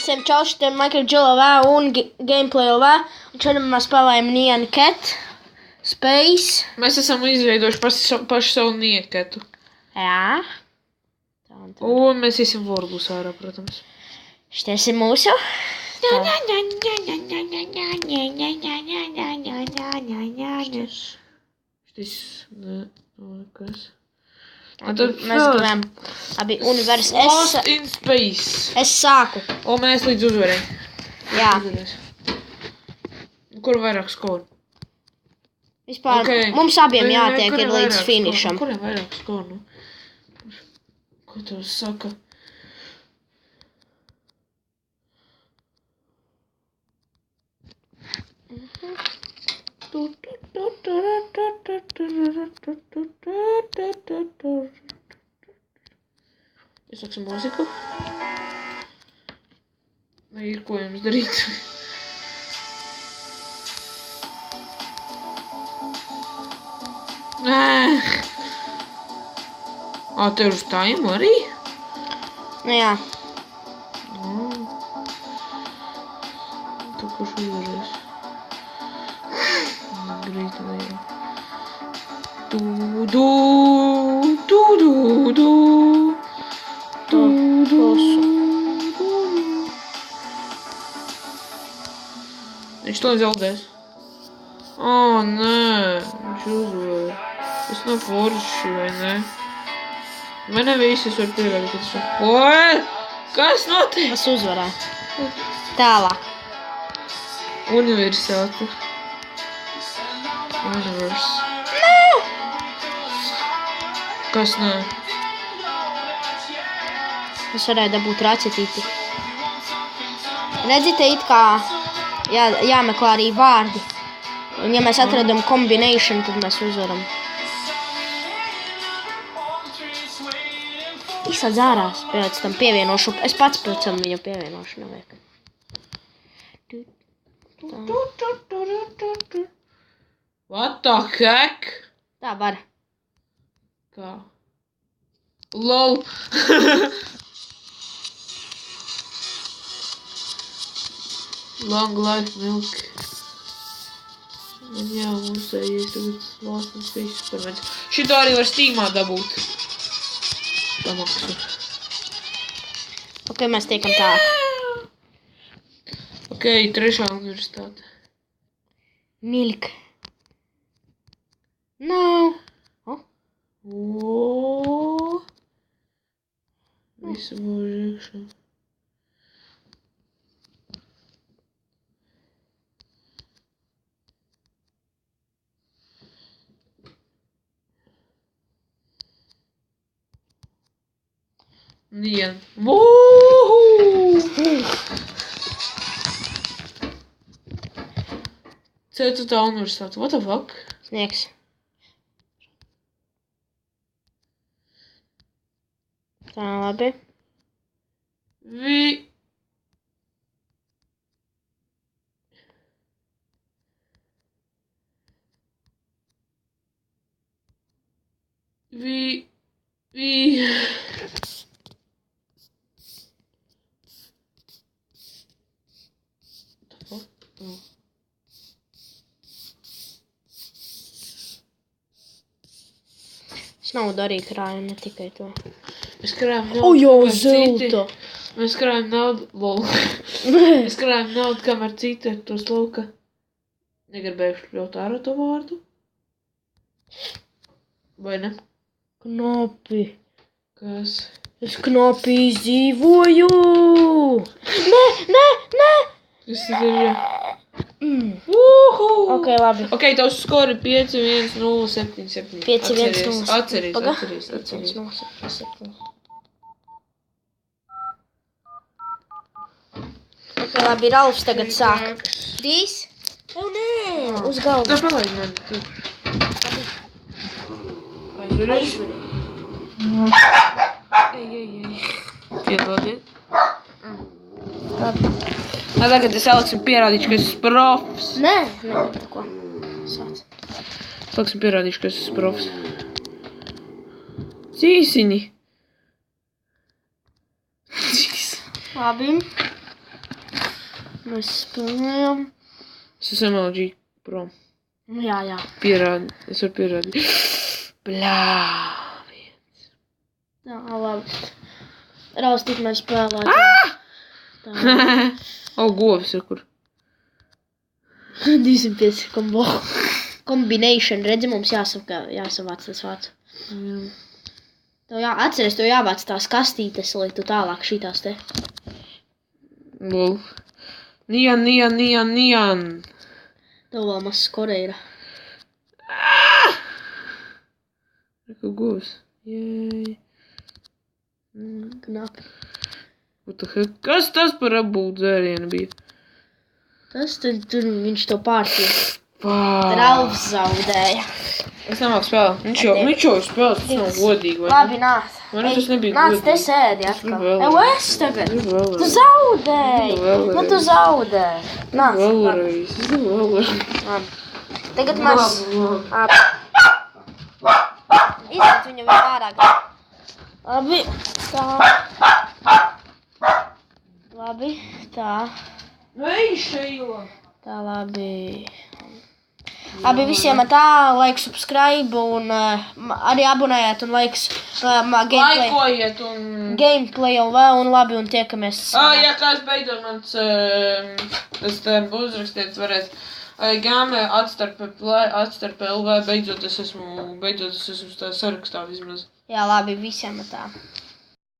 visiem čau, šeit ir Michael LV un Gameplay LV. Un šodien mēs spēlējam Nyan Cat Space. Mēs esam izveidojuši pašu savu Nyan Catu. Jā. Un mēs iesim Vorgus ārā, protams. Šitais ir mūsu. Šitais, nekas. Mēs gribējām abi univers. Lost in Space. Es sāku. Un mēs līdz uzvarēm. Jā. Kur vairāk skoru? Vispār mums abiem jātiek ir līdz finišam. Kuriem vairāk skoru? Ko tev saka? Iesāksim mūziku. Vai ir ko jums darīt? Tev uz tājiem arī? Nu jā. Tu kurš uzvarēs? Grīt vajag. Viņš to zaudēs. Nē, viņš uzvar. Tas nav forši, vai ne? Vai ne visi es varu pierādīt, ka tas var... Kas notiek? Es uzvarēju. Tālāk. Universitāte. Univers. Nē! Kas nē? Es varēju dabūt racetīti. Redzi, te it kā jāmeklē arī vārdi. Un ja mēs atradam combination, tad mēs uzvaram. Izsādz ārās, pēc tam pievienošu. Es pats pēc tam viņu pievienošu, nevajag. What the heck? Tā var. Kā? LOL. Long life milk. Man jāmūsējies tagad Lost in Space supermēģis. Šito arī var Steamā dabūt. Pamaksu. Ok, mēs tiekam tā. Ok, trešā universitāte. Milk. Nav. Visu mūžu iekšā. Nyan. Ceturtā universitāte. What the fuck? Sniegs. Tā, labi. Es naudu arī krāju, ne tikai to. Mēs krājam naudu. O, jau zelta! Mēs krājam naudu. Lol. Mēs krājam naudu, kamēr citi ar to slauka. Negribējuši ļaut ārā to vārdu? Vai ne? Knapi. Kas? Es knapi izdzīvoju! Nē! Kas tad ir? Ok, labi. Ok, tavs skori 5-1-0-7-7. 5-1-0. Atceries. Paga? 5-1-0-7-7. Ok, labi, Ralfs tagad sāk. 3. Tev nē, uz galvu. Tā palaid mani tur. Aizvarēs. Ej. Piedodiet. Labi. Tagad es Aleksim pierādīšu, ka es esmu profs. Nē, tako. Sāc. Es Aleksim pierādīšu, ka es esmu profs. Cīsiņi. Labi. Mēs spēlējam. Es esmu MLG prom. Jā. Pierādi. Es varu pierādīt. Bļā. Jā, labi. Raustīt mēs spēlēt. Tā. Govs ir kur. 205 kombo. Combination. Redzi, mums jāsavāc tas vārds. Atceries, tev jāvāc tās kastītes, lai tu tālāk šitās te. Lol. Nian. Tev vēl mazs koreira. Reku govs. Jēj. Knapi. What the heck? Kas tas par apbūt dzērienu bija? Tas tur viņš to pārtīja. Vā. Ralfs zaudēja. Es nemāku spēlēt. Viņš jau spēlēt, tas nav godīgi, vai ne? Labi, nāc. Vai ne, tas nebija Nāc, godīgi? te sēdi Es gribu atkal. vēlreiz. Es tagad. Es gribu vēlreiz. Tu zaudēji. Vēlreiz. Nu, tu zaudēji. Nāc. Vēlreiz. Es gribu vēlreiz. Labi. Tagad mēs... Izmet viņu ārā. Labi. Tā. Vei šeilo. Tā, labi. Labi, visiem tā, like, subscribe un arī abonējiet un likes Laikojiet un... gameplay LV un labi un tiekamies. Ja kāds beidzot mans, tas te uzrakstiet, varēs game atstarp LV, beidzot es esmu tā sarakstā vismaz. Jā, labi, visiem tā.